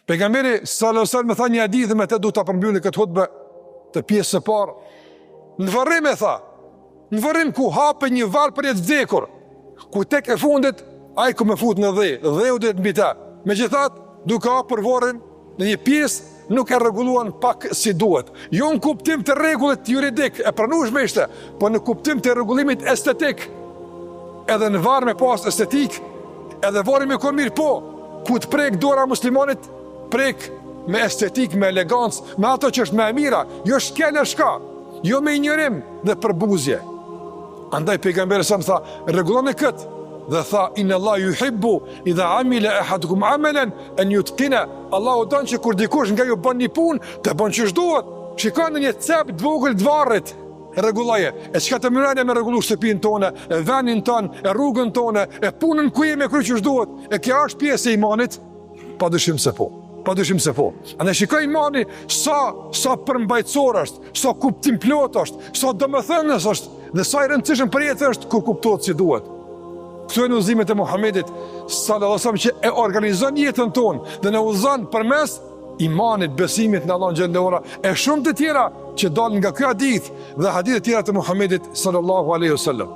Pejgamberi sallallahu alaihi wasallam më tha një hadith dhe me të du ta përmbylli këtë hutbë të pjesës së parë. Në varrim e tha, në varrim ku hape një varr për jetë vdekur, ku tek e fundit ai ku më fut në dheu do të mbi ta. Megjithatë, duke hapur varrin në një pjesë nuk e rregulluan pak si duhet. Jo në kuptim të rregullit juridik, e pranueshme ishte, po në kuptim të rregullimit estetik. Edhe në varr me pas estetik, edhe varri me kon mirë, po, ku të prek dora muslimanit, prek me estetik, me elegancë, me ato që është me e mira, jo shkel e shka, jo me injorim dhe përbuzje. Andaj pejgamberi sa më tha, rregulloni këtë, dhe tha, inna Allah yuhibbu idha amila ahadukum amalan an yutqina. Allahu don që kur dikush nga ju bën një punë, të bën ç'është duhet. Shikoni një cep të vogël të varrit, rregulloje. E çka të mëranë me rregullu shtëpinë tonë, e vendin tonë, e rrugën tonë, e punën ku jemi kry ç'është duhet. E kjo është pjesë e imanit? Padyshim se po. Padyshim se po. Andaj shikoj imani sa përmbajtësor është, sa kuptim plot është, sa domethënës është dhe sa i rëndësishëm për jetën është kur kuptohet si duhet. Këto janë udhëzimet e Muhamedit sallallahu alaihi wasallam që e organizon jetën tonë dhe na udhëzon përmes imanit, besimit në Allahun xhallahu ala, e shumë të tjera që dalin nga ky hadith dhe hadithe të tjera të Muhamedit sallallahu alaihi wasallam.